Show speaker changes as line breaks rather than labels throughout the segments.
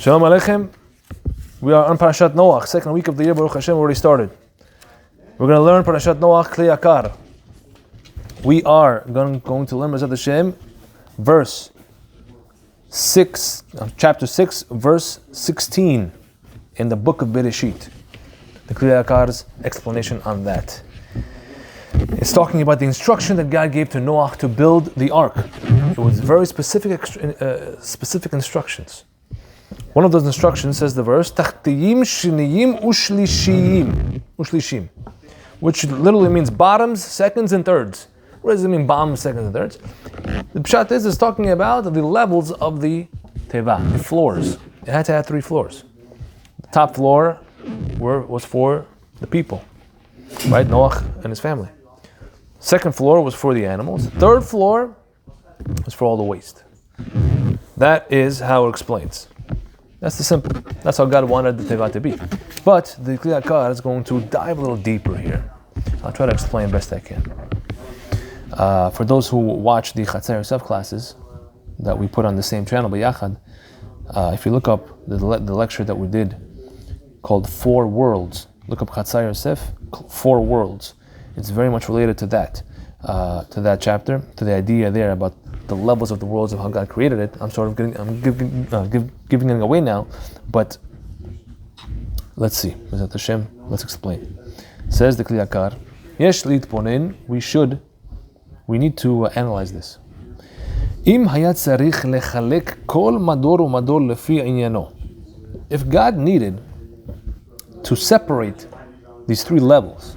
Shalom Aleichem. We are on Parashat Noach, second week of the year. Baruch Hashem already started. We're going to learn Parashat Noach, Kli Yakar. We are going to learn Bezat Hashem, verse 6, chapter 6, verse 16 in the book of Bereshit. The Kli Yakar's explanation on that. It's talking about the instruction that God gave to Noach to build the ark. It was very specific instructions. One of those instructions says the verse, Tachtiyim shiniyim ushlishim, which literally means bottoms, seconds, and thirds. What does it mean, bottoms, seconds, and thirds? The pshat is talking about the levels of the teva, the floors. It had to have 3 floors. The top floor was for the people, right? Noach and his family. Second floor was for the animals. Third floor was for all the waste. That is how it explains. That's how God wanted the teva to be. But the Kli Yakar is going to dive a little deeper here. I'll try to explain best I can. For those who watch the Yosef classes that we put on the same channel, Yakar, if you look up the lecture that we did called 4 Worlds, look up Yosef, 4 Worlds. It's very much related to that chapter, to the idea there about the levels of the worlds of how God created it. I'm giving it away now, but let's see. Bezat Hashem, let's explain. Says the Kli Yakar, Yesh litponen, we need to analyze this. Im hayat tzarich lechalek kol mador umador lefi inyano. If God needed to separate these 3 levels,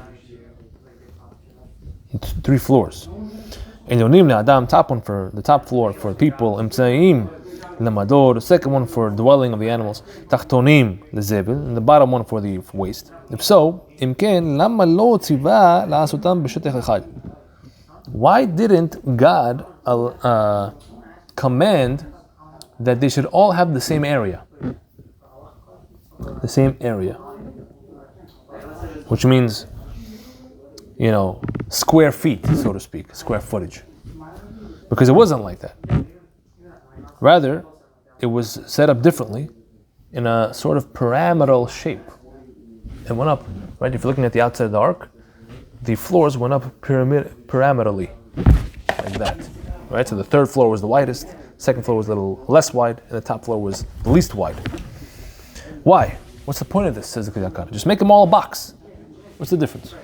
3 floors, Elyonim le'adam, top one for the top floor for people, Imtzaim le'mador, the second one for dwelling of the animals, Tachtonim le'zebil, and the bottom one for the waste. If so, Imken lama lo tziva la'asutam b'shetech echad. Why didn't God command that they should all have the same area? The same area. Which means, square feet, so to speak, square footage. Because it wasn't like that. Rather, it was set up differently in a sort of pyramidal shape. It went up, right? If you're looking at the outside of the ark, the floors went up pyramidally, like that, right? So the 3rd floor was the widest, 2nd floor was a little less wide, and the top floor was the least wide. Why? What's the point of this, says the Kli Yakar? Just make them all a box. What's the difference?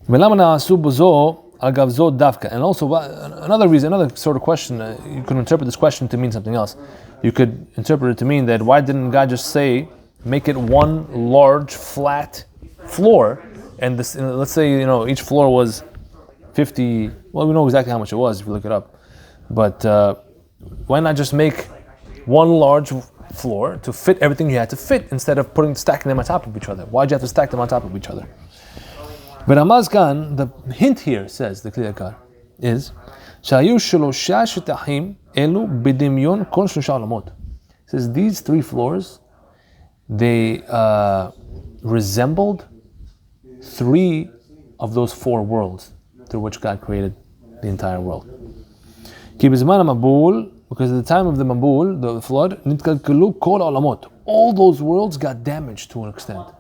And also, another sort of question, you could interpret this question to mean something else. You could interpret it to mean that why didn't God just say, make it one large flat floor, and this, let's say, each floor was 50, well, we know exactly how much it was if you look it up, but why not just make one large floor to fit everything you had to fit instead of stacking them on top of each other? Why'd you have to stack them on top of each other? But Amazkan, the hint here, says the Kli Yakar, is Shayu shelosha shetachim elu b'dimyon kol shlosha olamot. Says these 3 floors, they resembled 3 of those 4 worlds through which God created the entire world. Ki b'zman hamabul, because at the time of the Mabul, the flood, nitkalkalu kol olamot. All those worlds got damaged to an extent.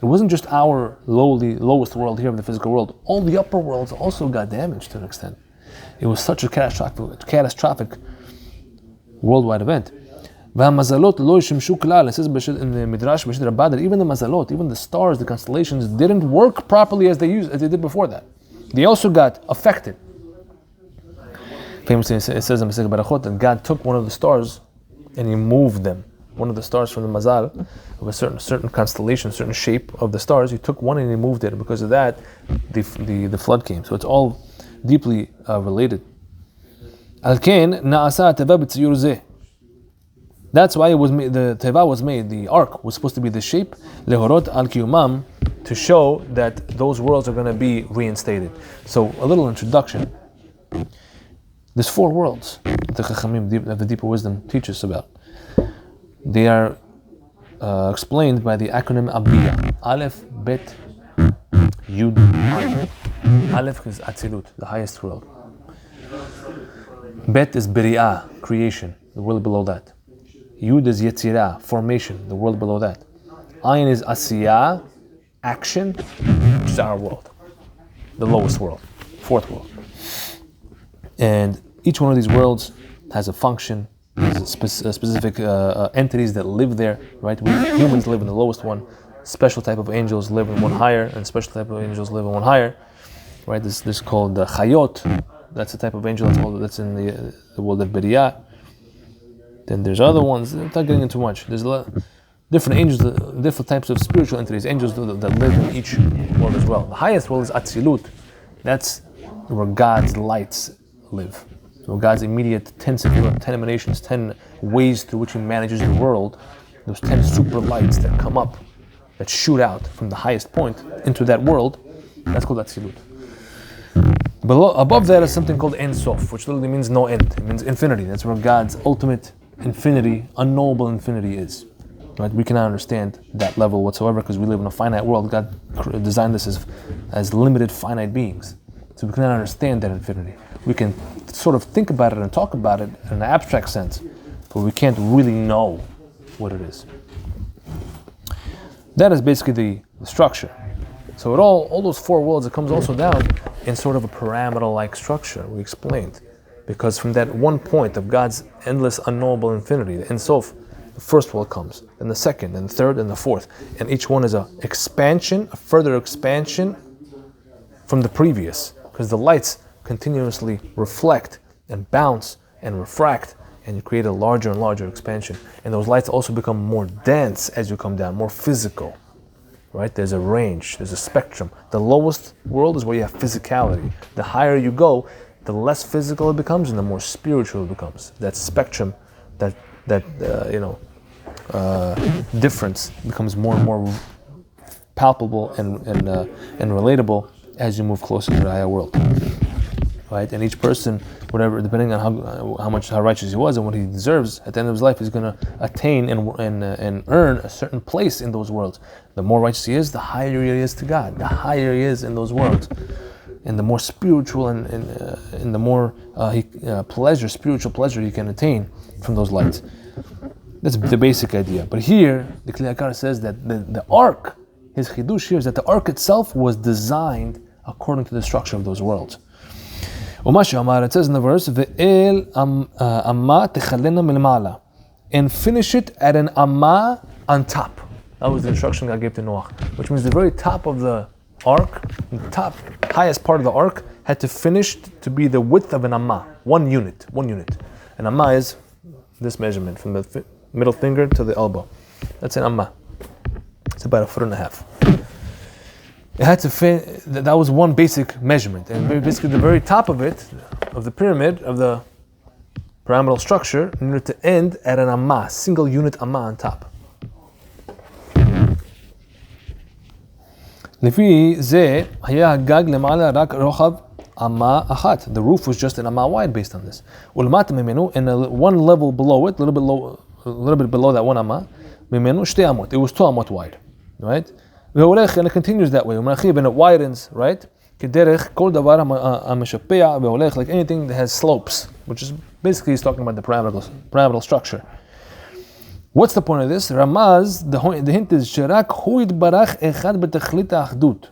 It wasn't just our lowest world here in the physical world. All the upper worlds also got damaged to an extent. It was such a catastrophic worldwide event. It says in the Midrash that even the mazalot, even the stars, the constellations, didn't work properly as they did before that. They also got affected. Famously, it says in Masechet Barachot that God took one of the stars and He moved them. One of the stars from the mazal of a certain constellation, certain shape of the stars, He took one and He moved it. And because of that, the flood came. So it's all deeply related. That's why it was made, the teva was made. The ark was supposed to be the shape lehorot al kiyumam, to show that those worlds are going to be reinstated. So a little introduction. There's 4 worlds that the Chachamim of the deeper wisdom teach us about. They are explained by the acronym ABIYA. Aleph, Bet, Yud, Aleph is Atzilut, the highest world. Bet is Biri'ah, creation, the world below that. Yud is Yetzirah, formation, the world below that. Ayin is Asiyah, action, which is our world, the lowest world, fourth world. And each one of these worlds has a function, has specific entities that live there, right? We humans live in the lowest one. Special type of angels live in one higher, and special type of angels live in one higher, right? This is called the Chayot. That's the type of angel that's in the world of Biri'ah. Then there's other ones. I'm not getting into much. There's a lot different angels, different types of spiritual entities, angels that live in each world as well. The highest world is Atzilut. That's where God's lights live. So God's immediate 10 emanations, 10 ways through which He manages the world. Those 10 super lights that come up, that shoot out from the highest point into that world. That's called Atzilut. Above that is something called Ein Sof, which literally means no end. It means infinity. That's where God's ultimate infinity, unknowable infinity is. Right? We cannot understand that level whatsoever because we live in a finite world. God designed us as limited, finite beings. So we cannot understand that infinity. We can sort of think about it and talk about it in an abstract sense, but we can't really know what it is. That is basically the structure. So all those four worlds, it comes also down in sort of a pyramidal-like structure, we explained. Because from that one point of God's endless, unknowable infinity, the Ein Sof, the first world comes, then the second, then the third, and the fourth. And each one is a further expansion from the previous. Because the lights continuously reflect and bounce and refract, and you create a larger and larger expansion. And those lights also become more dense as you come down, more physical. Right? There's a range, there's a spectrum. The lowest world is where you have physicality. The higher you go, the less physical it becomes and the more spiritual it becomes. That spectrum, that difference becomes more and more palpable and relatable as you move closer to the higher world. Right? And each person, whatever, depending on how righteous he was and what he deserves, at the end of his life, he's going to attain and earn a certain place in those worlds. The more righteous he is, the higher he is to God. The higher he is in those worlds, and the more spiritual and the more spiritual pleasure he can attain from those lights. That's the basic idea. But here, the Kli Yakar says that the ark, his chidush here is that the ark itself was designed according to the structure of those worlds. It says in the verse, and finish it at an amma on top. That was the instruction God gave to Noach, which means the very top of the ark, the highest part of the ark, had to finish to be the width of an amma, one unit. An amma is this measurement from the middle finger to the elbow. That's an amma. It's about 1.5 feet. It had to fit. That was one basic measurement, and basically the very top of it, of the pyramid, of the pyramidal structure, needed to end at an amma, single unit amma on top. לפי זה היה הגג למעלה רק רוחב אמה אחת. The roof was just an amma wide based on this. ולמטה ממנו, and one level below it, a little bit below that one amma, ממנו שתי אמות. It was 2 amot wide, right? and it continues that way. And it widens, right? כדרך כל דבר המשפע והולך, like anything that has slopes, which is basically he's talking about the pyramidal structure. What's the point of this? Ramaz, the hint is שרק הוא יתברך אחד בתכלית האחדות.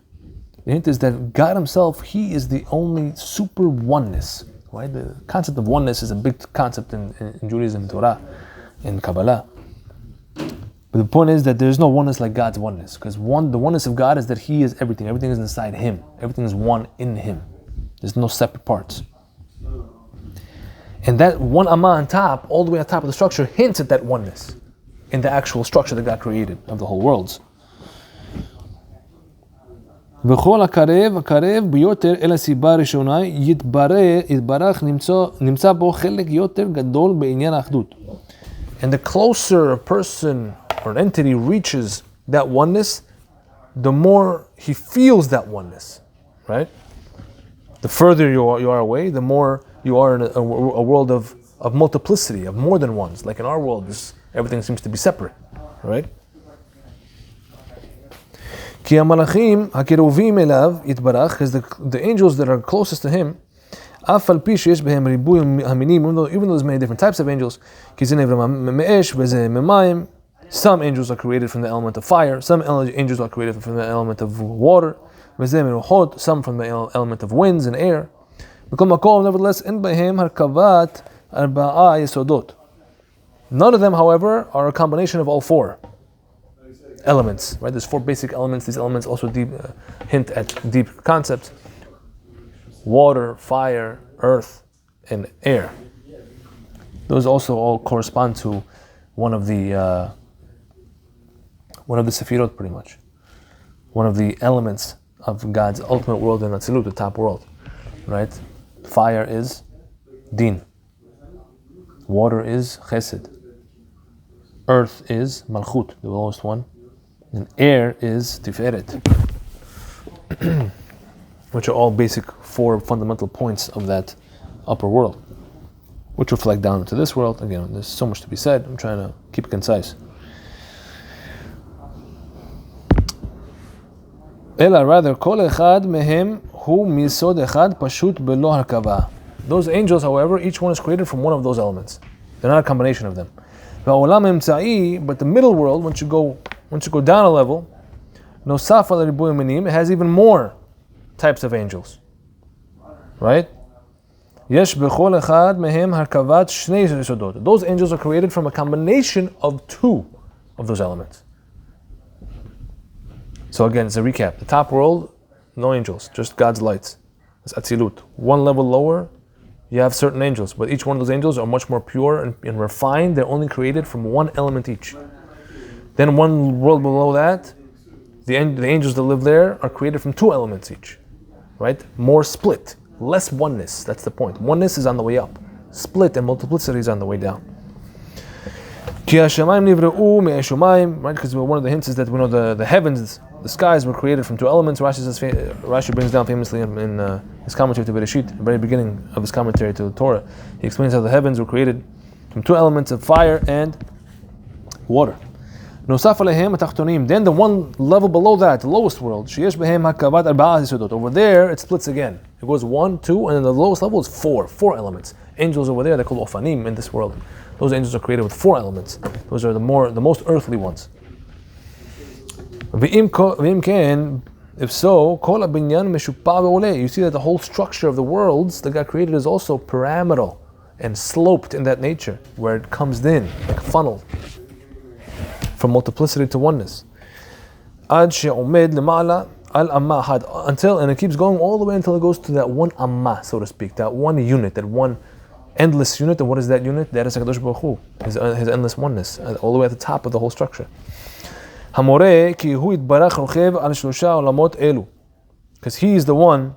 The hint is that God Himself, He is the only super oneness. Right? The concept of oneness is a big concept in Judaism, Torah, in Kabbalah. But the point is that there is no oneness like God's oneness, because the oneness of God is that He is everything. Everything is inside Him. Everything is one in Him. There's no separate parts. And that one amma on top, all the way on top of the structure, hints at that oneness in the actual structure that God created of the whole worlds. וכל הקרב ביותר אל הסיבה הראשונה יתברך נמצא בו חלק יותר גדול בעניין האחדות. And the closer a person or an entity reaches that oneness, the more he feels that oneness, right? The further you are away, the more you are in a world of multiplicity, of more than ones. Like in our world, everything seems to be separate, right? כי המלאכים הקרובים אליו יתברך, because the angels that are closest to him, Even though there's many different types of angels, some angels are created from the element of fire, some angels are created from the element of water, some from the element of winds and air. Nevertheless, none of them, however, are a combination of all four elements. Right? There's four basic elements. These elements also hint at deep concepts: water, fire, earth, and air. Those also all correspond to one of the Sefirot, pretty much. One of the elements of God's ultimate world in Atzilut, the top world. Right? Fire is Din. Water is Chesed. Earth is Malchut, the lowest one. And air is Tiferet. Which are all basic four fundamental points of that upper world, which reflect down into this world. Again, there's so much to be said. I'm trying to keep it concise. Ela, rather, kol echad mehem hu misod echad pashut belo hakava. Those angels, however, each one is created from one of those elements. They're not a combination of them. But the middle world, once you go down a level, nosaf al ribuy minim, it has even more types of angels. Right? Yesh bechol echad mehem harkavat shnei yesodot. Those angels are created from a combination of two of those elements. So again, it's a recap. The top world, no angels, just God's lights. It's Atzilut. One level lower, you have certain angels, but each one of those angels are much more pure and refined. They're only created from one element each. Then one world below that, the angels that live there are created from two elements each. Right? More split, less oneness. That's the point. Oneness is on the way up. Split and multiplicity is on the way down. Right? Because one of the hints is that we know the heavens, the skies were created from two elements. Rashi brings down famously in his commentary to Bereshit, the very beginning of his commentary to the Torah. He explains how the heavens were created from two elements of fire and water. Then the one level below that, the lowest world, over there it splits again. It goes 1, 2, and then the lowest level is 4 elements. Angels over there, they're called Ofanim in this world. Those angels are created with 4 elements. Those are the most earthly ones. If so, you see that the whole structure of the worlds that God created is also pyramidal and sloped in that nature, where it comes in like a funnel from multiplicity to oneness. Until, and it keeps going all the way until it goes to that one amma, so to speak, that one unit, that one endless unit. And what is that unit? That is HaKadosh Baruch Hu, his endless oneness, all the way at the top of the whole structure. Because he is the one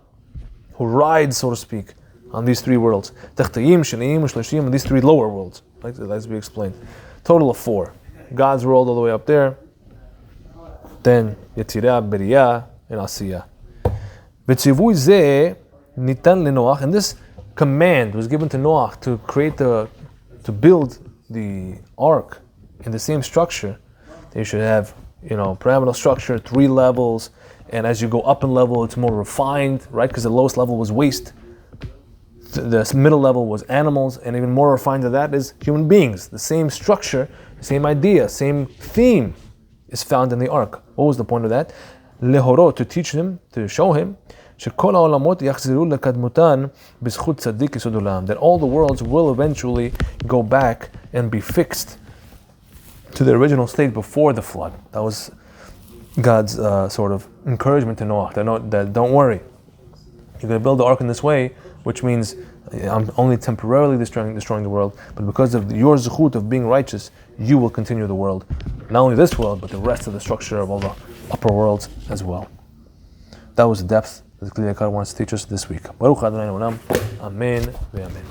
who rides, so to speak, on these three worlds. And these three lower worlds, like to be explained. Total of 4. God's world all the way up there. Then Yetzirah, Beriyah, and Asiyah. And this command was given to Noach to build the ark in the same structure. That you should have, pyramidal structure, 3 levels, and as you go up in level, it's more refined, right? Because the lowest level was waste. The middle level was animals, and even more refined than that is human beings. The same structure, same idea, same theme is found in the ark. What was the point of that? Lehoro, to teach him, to show him, that all the worlds will eventually go back and be fixed to the original state before the flood. That was God's sort of encouragement to Noach, that don't worry, you're going to build the ark in this way, which means I'm only temporarily destroying the world, but because of your zechut of being righteous, you will continue the world. Not only this world, but the rest of the structure of all the upper worlds as well. That was the depth that Yakar wants to teach us this week. Baruch Adonai Olam. Amen. Amen.